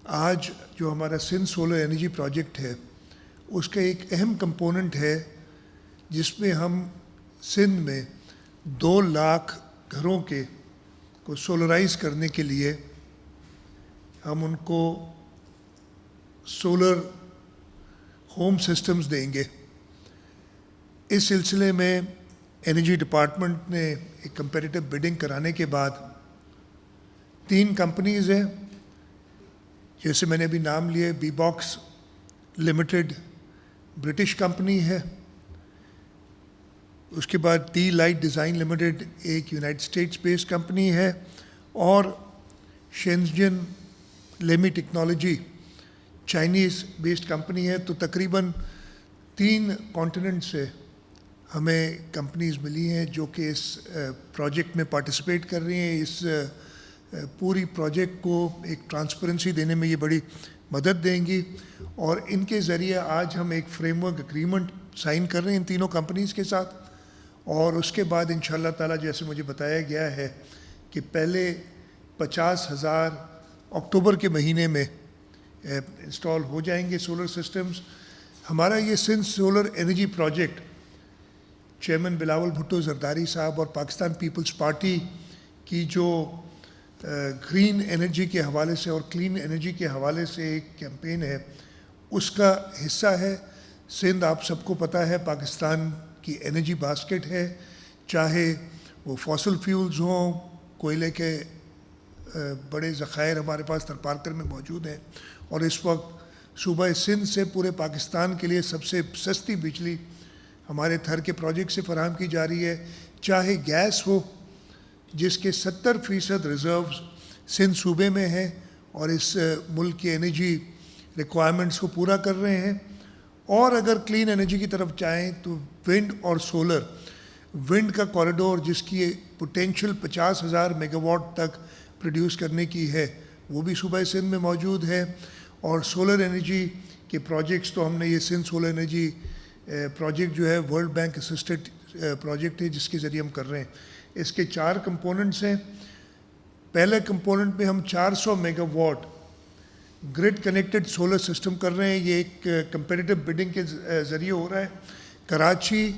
آج جو ہمارا سندھ سولر انرجی پروجیکٹ ہے اس کا ایک اہم کمپوننٹ ہے جس میں ہم سندھ میں 2 لاکھ گھروں کو سولرائز کرنے کے لیے ہم ان کو سولر ہوم سسٹمز دیں گے۔ اس سلسلے میں انرجی ڈپارٹمنٹ نے ایک کمپیٹیٹو بڈنگ کرانے کے بعد 3 کمپنیز ہیں، جیسے میں نے ابھی نام لیے، B box limited British company ہے، اس کے بعد ٹی لائٹ ڈیزائن لمیٹڈ ایک یونائٹڈ اسٹیٹس بیسڈ کمپنی ہے، اور Shenzhen Lemi technology Chinese based company ہے۔ تو تقریباً 3 کانٹیننٹ سے ہمیں کمپنیز ملی ہیں جو کہ اس پروجیکٹ میں پارٹیسپیٹ کر رہی ہیں۔ اس پوری پروجیکٹ کو ایک ٹرانسپیرنسی دینے میں یہ بڑی مدد دیں گی، اور ان کے ذریعے آج ہم ایک فریم ورک اگریمنٹ سائن کر رہے ہیں ان تینوں کمپنیز کے ساتھ، اور اس کے بعد انشاءاللہ تعالیٰ جیسے مجھے بتایا گیا ہے کہ پہلے 50,000 اکتوبر کے مہینے میں انسٹال ہو جائیں گے سولر سسٹمز۔ ہمارا یہ Sindh solar energy project chairman Bilawal Bhutto Zardari صاحب اور پاکستان پیپلز پارٹی کی جو گرین انرجی کے حوالے سے اور کلین انرجی کے حوالے سے ایک کیمپین ہے، اس کا حصہ ہے۔ سندھ آپ سب کو پتہ ہے پاکستان کی انرجی باسکٹ ہے، چاہے وہ فاسل فیولز ہوں، کوئلے کے بڑے ذخائر ہمارے پاس تھرپارکر میں موجود ہیں، اور اس وقت صوبہ سندھ سے پورے پاکستان کے لیے سب سے سستی بجلی ہمارے تھر کے پروجیکٹ سے فراہم کی جا رہی ہے، چاہے گیس ہو جس کے 70% ریزروز سندھ صوبے میں ہیں اور اس ملک کے انرجی ریکوائرمنٹس کو پورا کر رہے ہیں، اور اگر کلین انرجی کی طرف چاہیں تو ونڈ اور سولر۔ ونڈ کا کوریڈور جس کی پوٹینشیل 50,000 میگا واٹ تک پروڈیوس کرنے کی ہے وہ بھی صوبہ سندھ میں موجود ہے، اور سولر انرجی کے پروجیکٹس تو ہم نے یہ سندھ سولر انرجی پروجیکٹ جو ہے ورلڈ بینک اسسٹڈ پروجیکٹ ہے جس کے ذریعے ہم کر رہے ہیں۔ اس کے 4 کمپوننٹس ہیں۔ پہلے کمپوننٹ میں ہم 400 mega what grid connected solar system کر رہے ہیں، یہ ایک کمپیٹیٹو بڈنگ کے ذریعے ہو رہا ہے۔ کراچی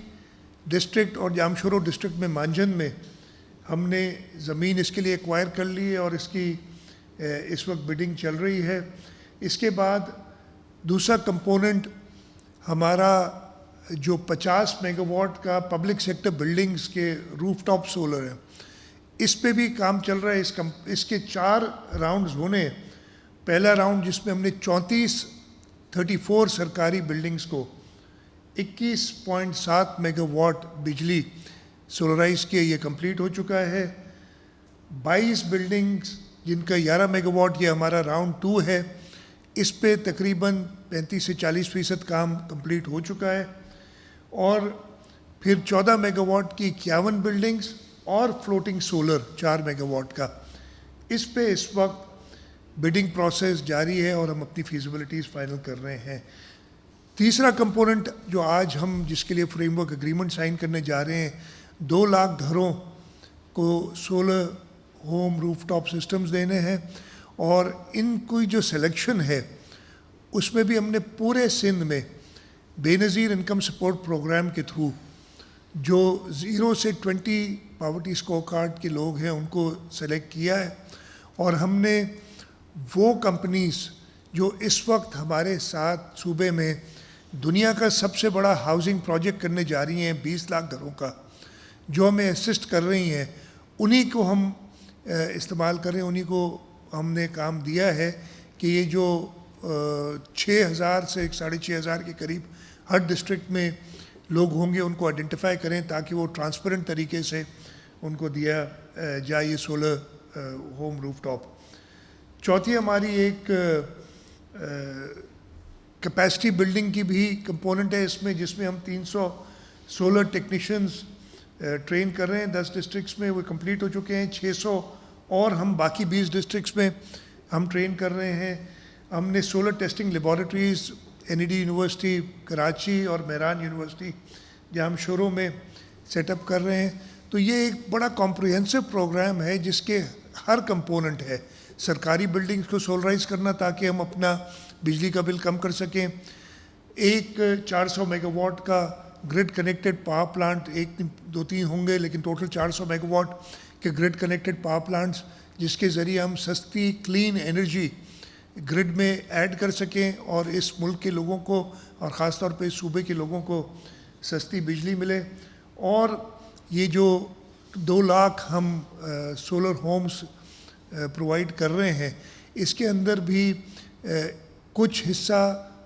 ڈسٹرکٹ اور جامشورو ڈسٹرکٹ میں مانجن میں ہم نے زمین اس کے لیے ایکوائر کر لی ہے، اور اس کی اس وقت بڈنگ چل رہی ہے۔ اس کے بعد دوسرا کمپوننٹ ہمارا جو 50 میگا واٹ کا پبلک سیکٹر بلڈنگز کے روف ٹاپ سولر ہے، اس پہ بھی کام چل رہا ہے۔ اس کے 4 راؤنڈز ہونے۔ پہلا راؤنڈ جس میں ہم نے 34 سرکاری بلڈنگز کو 21.7 میگا واٹ بجلی سولرائز کیا، یہ کمپلیٹ ہو چکا ہے۔ 22 بلڈنگز جن کا 11 میگا واٹ، یہ ہمارا راؤنڈ 2 ہے، اس پہ تقریباً 35 سے 40% کام کمپلیٹ ہو چکا ہے، اور پھر 14 میگا واٹ کی 51 بلڈنگز اور فلوٹنگ سولر 4 میگا واٹ کا، اس پہ اس وقت بڈنگ پروسیس جاری ہے اور ہم اپنی فیزیبلٹیز فائنل کر رہے ہیں۔ تیسرا کمپوننٹ جو آج ہم جس کے لیے فریم ورک اگریمنٹ سائن کرنے جا رہے ہیں، 2 لاکھ گھروں کو سولر ہوم روف ٹاپ سسٹمز دینے ہیں، اور ان کی جو سلیکشن ہے اس میں بھی ہم نے پورے سندھ میں بے نظیر انکم سپورٹ پروگرام کے تھرو جو 0 سے 20 پاورٹی اسکور کارڈ کے لوگ ہیں ان کو سلیکٹ کیا ہے، اور ہم نے وہ کمپنیز جو اس وقت ہمارے ساتھ صوبے میں دنیا کا سب سے بڑا ہاؤسنگ پروجیکٹ کرنے جا رہی ہیں 20 لاکھ گھروں کا، جو ہمیں اسسٹ کر رہی ہیں، انہی کو ہم استعمال کر رہے ہیں۔ انہی کو ہم نے کام دیا ہے کہ یہ جو 6,000 سے 6,500 کے قریب ہر ڈسٹرکٹ میں لوگ ہوں گے ان کو آئیڈینٹیفائی کریں تاکہ وہ ٹرانسپیرنٹ طریقے سے ان کو دیا جائے یہ سولر ہوم روف ٹاپ۔ چوتھی ہماری ایک کیپیسٹی بلڈنگ کی بھی کمپوننٹ ہے اس میں، جس میں ہم 300 سولر ٹیکنیشینز ٹرین کر رہے ہیں 10 ڈسٹرکٹس میں، وہ کمپلیٹ ہو چکے ہیں۔ 600 اور ہم باقی 20 ڈسٹرکٹس میں ہم ٹرین کر رہے ہیں۔ ہم نے solar testing laboratories NED university Karachi اور مہران یونیورسٹی جامشورو میں سیٹ اپ کر رہے ہیں۔ تو یہ ایک بڑا کمپریہنسو پروگرام ہے جس کے ہر کمپوننٹ ہے، سرکاری بلڈنگز کو سولرائز کرنا تاکہ ہم اپنا بجلی کا بل کم کر سکیں. ایک 400 میگا واٹ کا گرڈ کنیکٹڈ پاور پلانٹ, ایک دو تین ہوں گے لیکن ٹوٹل 400 میگا واٹ کے گرڈ کنیکٹڈ پاور پلانٹس, جس کے ذریعے ہم سستی کلین انرجی گرڈ میں ایڈ کر سکیں اور اس ملک کے لوگوں کو اور خاص طور پہ اس صوبے کے لوگوں کو سستی بجلی ملے. اور یہ جو 2 لاکھ ہم سولر ہومز پرووائڈ کر رہے ہیں, اس کے اندر بھی کچھ حصہ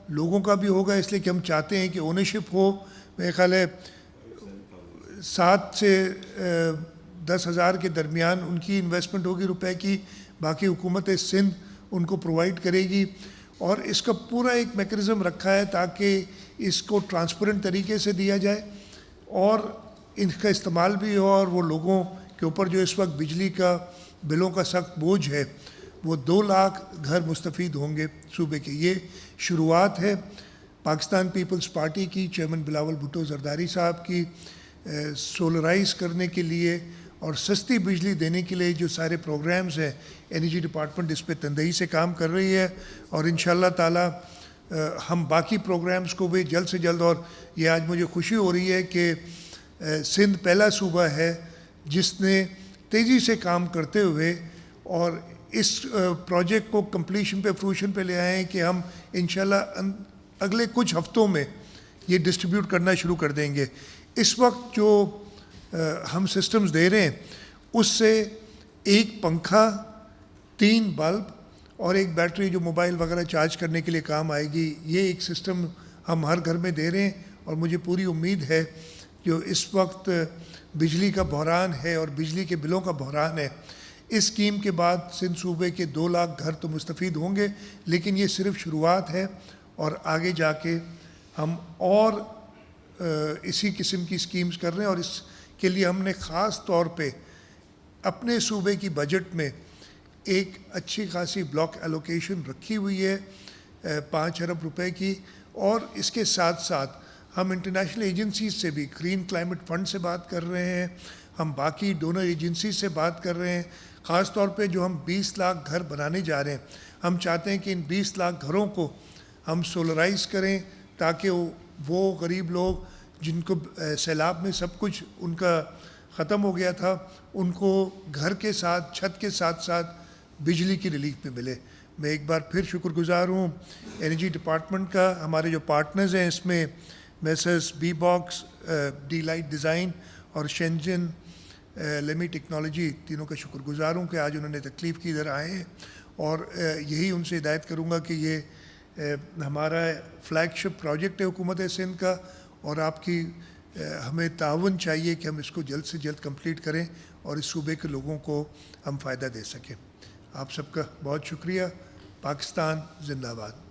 لوگوں کا بھی ہوگا, اس لیے کہ ہم چاہتے ہیں کہ اونرشپ ہو. میرے خیال ہے 7 سے 10,000 کے درمیان ان کی انویسٹمنٹ ہوگی روپے کی, باقی حکومت سندھ ان کو پرووائڈ کرے گی. اور اس کا پورا ایک میکانزم رکھا ہے تاکہ اس کو ٹرانسپیرنٹ طریقے سے دیا جائے اور ان کا استعمال بھی ہو, اور وہ لوگوں کے اوپر جو اس وقت بجلی کا بلوں کا سخت بوجھ ہے, وہ 2 لاکھ گھر مستفید ہوں گے صوبے کے. یہ شروعات ہے پاکستان پیپلز پارٹی کی, چیئرمین بلاول بھٹو زرداری صاحب کی, سولرائز کرنے کے لیے اور سستی بجلی دینے کے لیے جو سارے پروگرامز ہیں. انرجی ڈپارٹمنٹ اس پہ تندہی سے کام کر رہی ہے اور انشاءاللہ تعالی ہم باقی پروگرامز کو بھی جلد سے جلد. اور یہ آج مجھے خوشی ہو رہی ہے کہ سندھ پہلا صوبہ ہے جس نے تیزی سے کام کرتے ہوئے اور اس پروجیکٹ کو کمپلیشن پہ فروشن پہ لے آئے ہیں کہ ہم انشاءاللہ اگلے کچھ ہفتوں میں یہ ڈسٹریبیوٹ کرنا شروع کر دیں گے. اس وقت جو ہم سسٹمز دے رہے ہیں اس سے 1 پنکھا, 3 بلب اور 1 بیٹری جو موبائل وغیرہ چارج کرنے کے لیے کام آئے گی, یہ ایک سسٹم ہم ہر گھر میں دے رہے ہیں. اور مجھے پوری امید ہے جو اس وقت بجلی کا بحران ہے اور بجلی کے بلوں کا بحران ہے, اس اسکیم کے بعد سندھ صوبے کے 2 لاکھ گھر تو مستفید ہوں گے, لیکن یہ صرف شروعات ہے اور آگے جا کے ہم اور اسی قسم کی اسکیمز کر رہے ہیں. اور اس کے لیے ہم نے خاص طور پہ اپنے صوبے کی بجٹ میں ایک اچھی خاصی بلاک ایلوکیشن رکھی ہوئی ہے 5 ارب روپے کی. اور اس کے ساتھ ساتھ ہم انٹرنیشنل ایجنسیز سے بھی, گرین کلائمیٹ فنڈ سے بات کر رہے ہیں, ہم باقی ڈونر ایجنسیز سے بات کر رہے ہیں. خاص طور پہ جو ہم 20 لاکھ گھر بنانے جا رہے ہیں, ہم چاہتے ہیں کہ ان 20 لاکھ گھروں کو ہم سولرائز کریں تاکہ وہ غریب لوگ جن کو سیلاب میں سب کچھ ان کا ختم ہو گیا تھا, ان کو گھر کے ساتھ, چھت کے ساتھ ساتھ بجلی کی ریلیف بھی ملے. میں ایک بار پھر شکر گزار ہوں انرجی ڈپارٹمنٹ کا. ہمارے جو پارٹنرز ہیں اس میں Messrs B box, D light design اور شینجن لیمی ٹیکنالوجی, تینوں کا شکر گزار ہوں کہ آج انہوں نے تکلیف کی ادھر آئے ہیں. اور یہی ان سے ہدایت کروں گا کہ یہ ہمارا فلیگ شپ پروجیکٹ ہے حکومت سندھ کا, اور آپ کی ہمیں تعاون چاہیے کہ ہم اس کو جلد سے جلد کمپلیٹ کریں اور اس صوبے کے لوگوں کو ہم فائدہ دے سکیں. آپ سب کا بہت شکریہ. پاکستان زندہ باد.